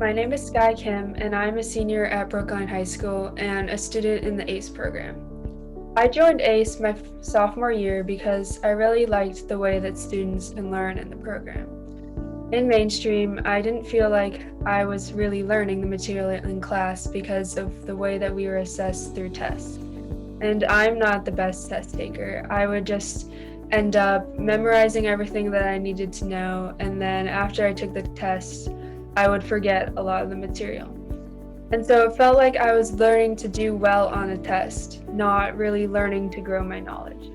My name is Skye Kim, and I'm a senior at Brookline High School and a student in the A.C.E program. I joined A.C.E my sophomore year because I really liked the way that students can learn in the program. In mainstream, I didn't feel like I was really learning the material in class because of the way that we were assessed through tests. And I'm not the best test taker. I would just end up memorizing everything that I needed to know, and then after I took the test, I would forget a lot of the material. And so it felt like I was learning to do well on a test, not really learning to grow my knowledge.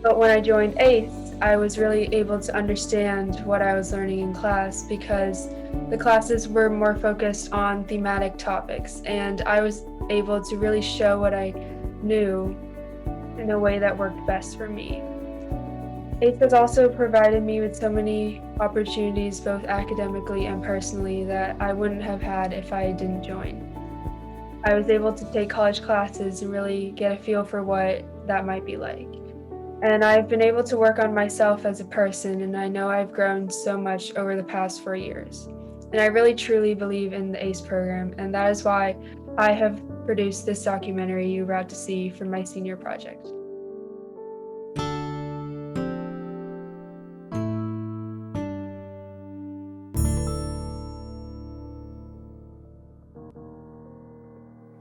But when I joined A.C.E, I was really able to understand what I was learning in class because the classes were more focused on thematic topics, and I was able to really show what I knew in a way that worked best for me. A.C.E has also provided me with so many opportunities, both academically and personally, that I wouldn't have had if I didn't join. I was able to take college classes and really get a feel for what that might be like. And I've been able to work on myself as a person, and I know I've grown so much over the past 4 years. And I really truly believe in the A.C.E program, and that is why I have produced this documentary you're about to see for my senior project.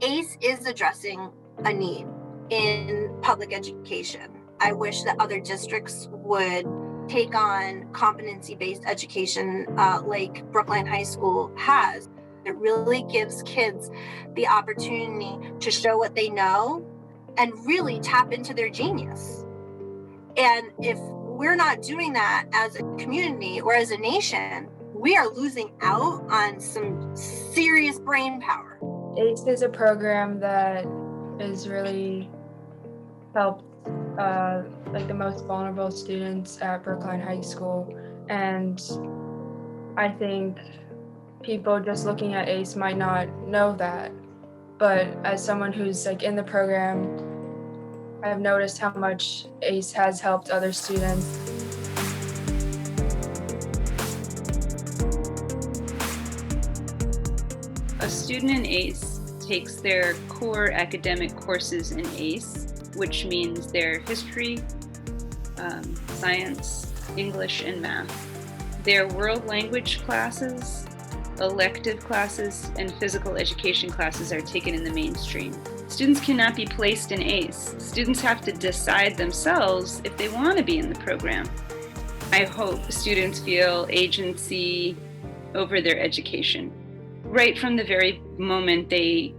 A.C.E is addressing a need in public education. I wish that other districts would take on competency-based education like Brookline High School has. It really gives kids the opportunity to show what they know and really tap into their genius. And if we're not doing that as a community or as a nation, we are losing out on some serious brain power. A.C.E is a program that is really helped like the most vulnerable students at Brookline High School, and I think people just looking at A.C.E might not know that, but as someone who's like in the program, I've noticed how much A.C.E has helped other students. A student in A.C.E takes their core academic courses in A.C.E, which means their history, science, English, and math. Their world language classes, elective classes, and physical education classes are taken in the mainstream. Students cannot be placed in A.C.E. Students have to decide themselves if they want to be in the program. I hope students feel agency over their education right from the very moment they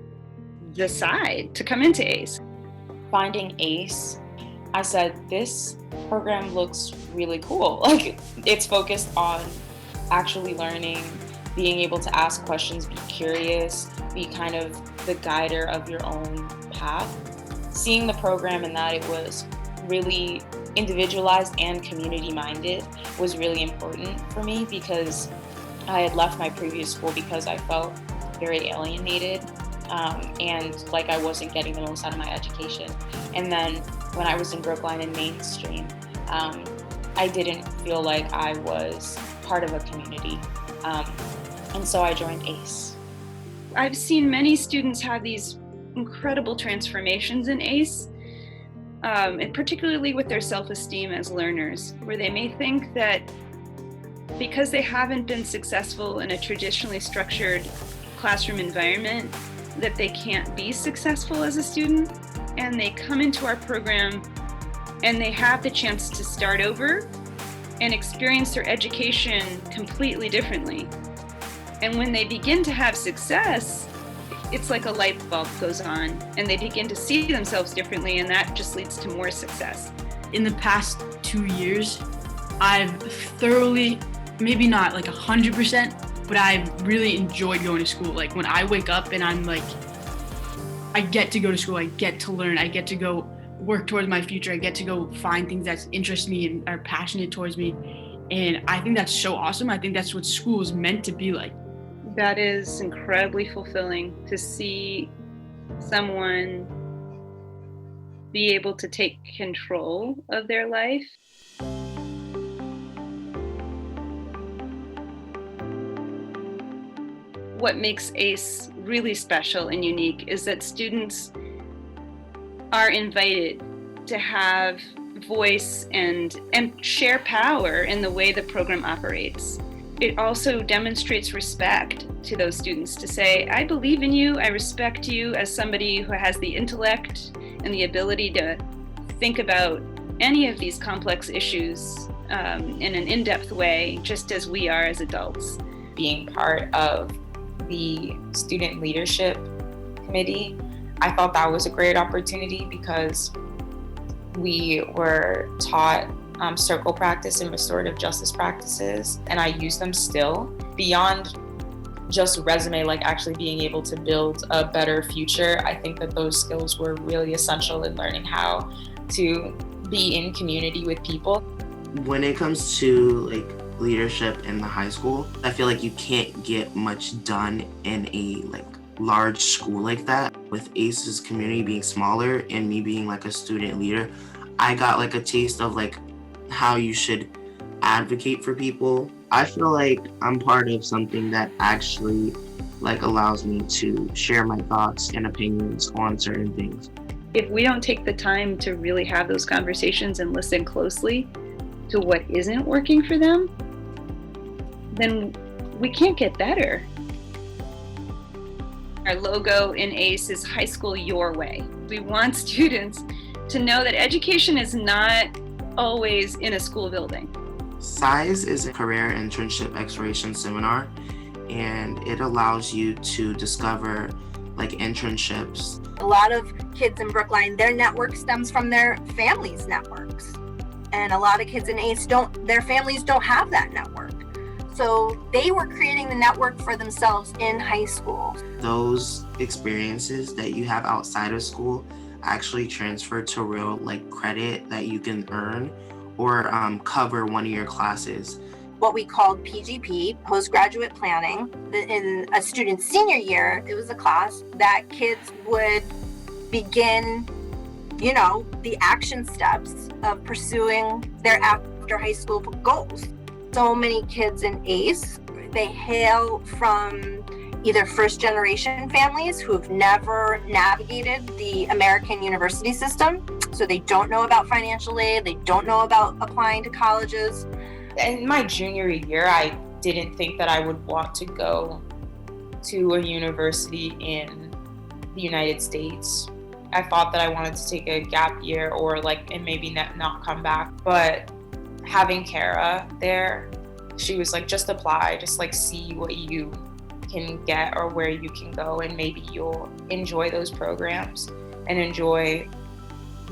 decide to come into A.C.E. Finding A.C.E, I said, this program looks really cool. Like, it's focused on actually learning, being able to ask questions, be curious, be kind of the guider of your own path. Seeing the program and that it was really individualized and community-minded was really important for me because I had left my previous school because I felt very alienated and like I wasn't getting the most out of my education. And then when I was in Brookline and mainstream, I didn't feel like I was part of a community. And so I joined A.C.E. I've seen many students have these incredible transformations in A.C.E, and particularly with their self-esteem as learners, where they may think that because they haven't been successful in a traditionally structured classroom environment, that they can't be successful as a student, and they come into our program and they have the chance to start over and experience their education completely differently. And when they begin to have success, it's like a light bulb goes on and they begin to see themselves differently, and that just leads to more success. In the past 2 years, I've thoroughly, maybe not like 100%, but I've really enjoyed going to school. Like when I wake up and I'm like, I get to go to school, I get to learn, I get to go work towards my future, I get to go find things that interest me and are passionate towards me. And I think that's so awesome. I think that's what school is meant to be like. That is incredibly fulfilling to see someone be able to take control of their life. what makes ACE really special and unique is that students are invited to have voice and share power in the way the program operates. It also demonstrates respect to those students to say, I believe in you, I respect you as somebody who has the intellect and the ability to think about any of these complex issues in an in-depth way, just as we are as adults. Being part of the student leadership committee, I thought that was a great opportunity because we were taught circle practice and restorative justice practices, and I use them still. Beyond just resume, like actually being able to build a better future, I think that those skills were really essential in learning how to be in community with people. When it comes to like leadership in the high school, I feel like you can't get much done in a large school like that. With ACE's community being smaller and me being like a student leader, I got like a taste of like how you should advocate for people. I feel like I'm part of something that actually like allows me to share my thoughts and opinions on certain things. If we don't take the time to really have those conversations and listen closely to what isn't working for them, then we can't get better. Our logo in ACE is High School Your Way. We want students to know that education is not always in a school building. SIZE is a career internship exploration seminar, and it allows you to discover like internships. A lot of kids in Brookline, their network stems from their families' networks. And a lot of kids in ACE their families don't have that network. So they were creating the network for themselves in high school. Those experiences that you have outside of school actually transfer to real like credit that you can earn or cover one of your classes. What we called PGP, postgraduate planning. In a student's senior year, it was a class that kids would begin, the action steps of pursuing their after high school goals. So many kids in ACE, they hail from either first generation families who've never navigated the American university system. So they don't know about financial aid, they don't know about applying to colleges. In my junior year, I didn't think that I would want to go to a university in the United States. I thought that I wanted to take a gap year or and maybe not come back. But having Kara there, she was like, just apply, just see what you can get or where you can go, and maybe you'll enjoy those programs and enjoy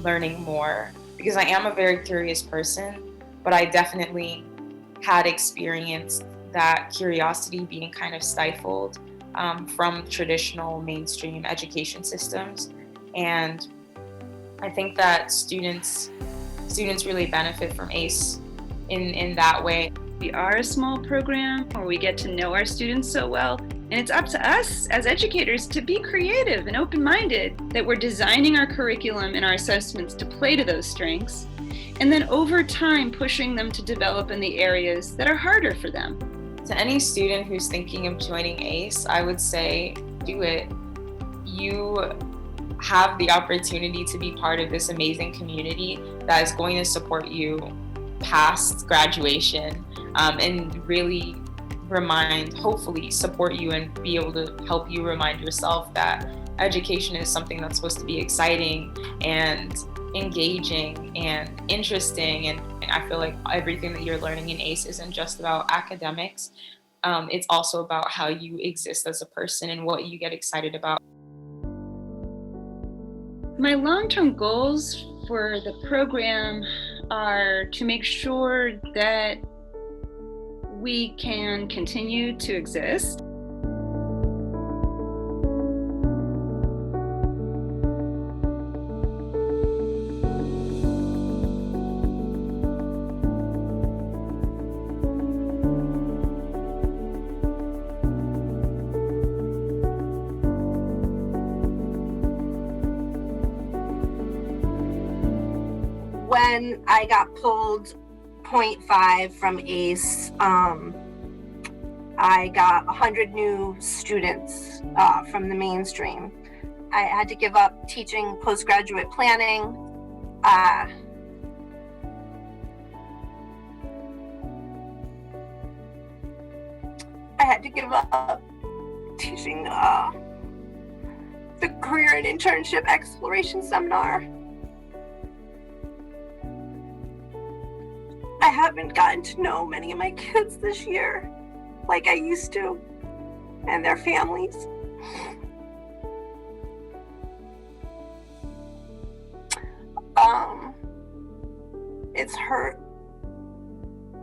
learning more. Because I am a very curious person, but I definitely had experienced that curiosity being kind of stifled from traditional mainstream education systems. And I think that students really benefit from ACE in that way. We are a small program where we get to know our students so well, and it's up to us as educators to be creative and open-minded, that we're designing our curriculum and our assessments to play to those strengths, and then over time pushing them to develop in the areas that are harder for them. To any student who's thinking of joining ACE, I would say, do it. You have the opportunity to be part of this amazing community that is going to support you past graduation, and really hopefully support you and be able to help you remind yourself that education is something that's supposed to be exciting and engaging and interesting. And I feel like everything that you're learning in ACE isn't just about academics. It's also about how you exist as a person and what you get excited about. My long-term goals for the program are to make sure that we can continue to exist. When I got pulled 0.5 from ACE, I got 100 new students from the mainstream. I had to give up teaching postgraduate planning. I had to give up teaching the career and internship exploration seminar. I haven't gotten to know many of my kids this year like I used to, and their families.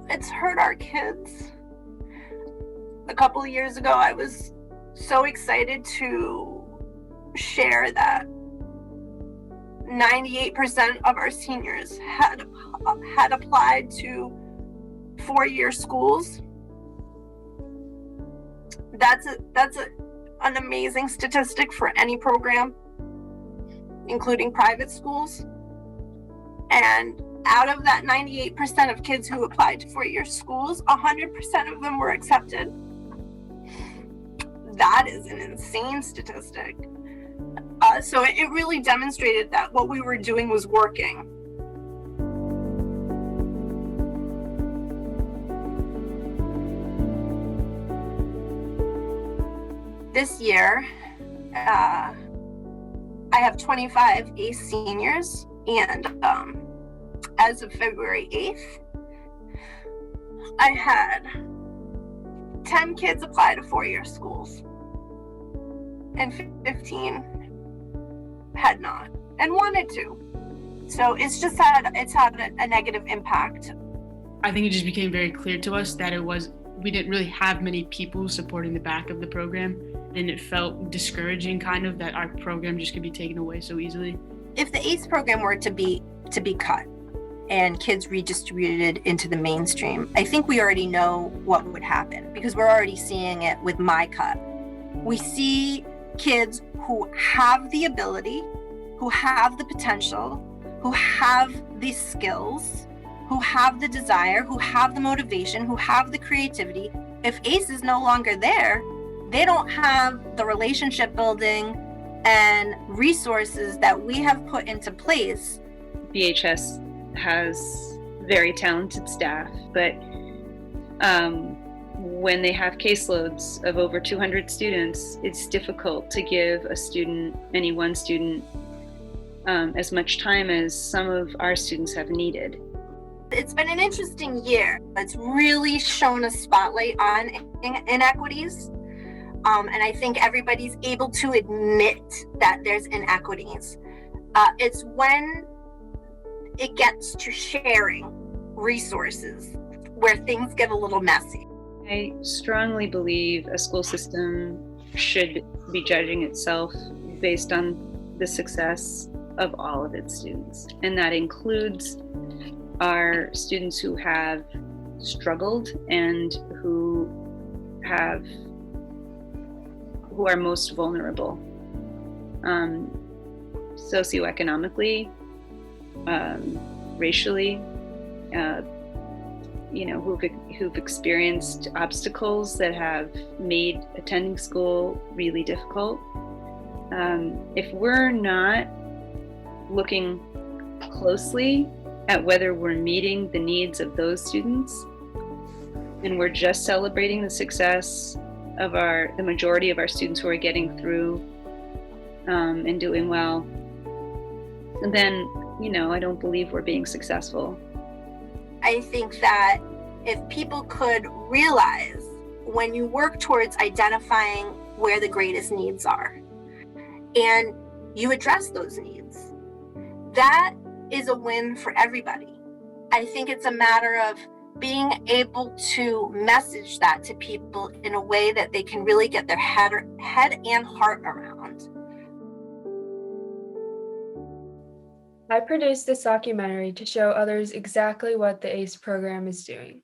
It's hurt our kids. A couple of years ago, I was so excited to share that 98% of our seniors had applied to 4-year schools. That's an amazing statistic for any program, including private schools. And out of that 98% of kids who applied to 4-year schools, 100% of them were accepted. That is an insane statistic. So it really demonstrated that what we were doing was working. This year, I have 25 A.C.E seniors, and as of February 8th, I had 10 kids apply to 4-year schools, and 15 had not and wanted to. So it's had a negative impact. I think it just became very clear to us that we didn't really have many people supporting the back of the program, and it felt discouraging kind of that our program just could be taken away so easily. If the ACE program were to be cut and kids redistributed into the mainstream, I think we already know what would happen, because we're already seeing it with my cut. We see kids who have the ability, who have the potential, who have the skills, who have the desire, who have the motivation, who have the creativity. If ACE is no longer there, they don't have the relationship building and resources that we have put into place. BHS has very talented staff, but when they have caseloads of over 200 students, it's difficult to give any one student, as much time as some of our students have needed. It's been an interesting year. It's really shown a spotlight on inequities. And I think everybody's able to admit that there's inequities. It's when it gets to sharing resources where things get a little messy. I strongly believe a school system should be judging itself based on the success of all of its students. And that includes our students who have struggled and who are most vulnerable, socioeconomically, racially, who've experienced obstacles that have made attending school really difficult. If we're not looking closely at whether we're meeting the needs of those students, and we're just celebrating the success of the majority of our students who are getting through and doing well, then, I don't believe we're being successful. I think that if people could realize, when you work towards identifying where the greatest needs are and you address those needs, that is a win for everybody. I think it's a matter of being able to message that to people in a way that they can really get their head and heart around. I produced this documentary to show others exactly what the ACE program is doing.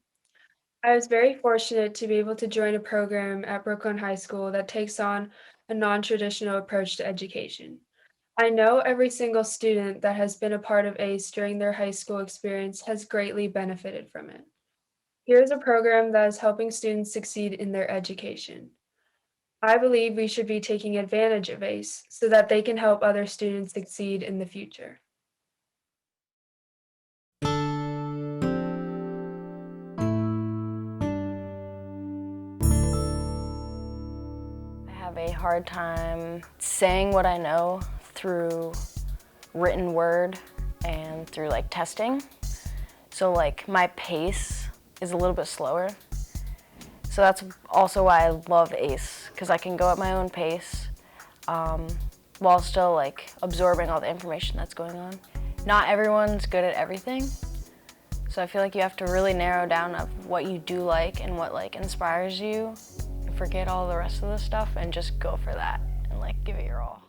I was very fortunate to be able to join a program at Brookline High School that takes on a non-traditional approach to education. I know every single student that has been a part of ACE during their high school experience has greatly benefited from it. Here's a program that is helping students succeed in their education. I believe we should be taking advantage of ACE so that they can help other students succeed in the future. I have a hard time saying what I know through written word and through like testing. So like my pace is a little bit slower. So that's also why I love ACE, because I can go at my own pace while still like absorbing all the information that's going on. Not everyone's good at everything. So I feel like you have to really narrow down of what you do like and what like inspires you. Forget all the rest of the stuff and just go for that and like give it your all.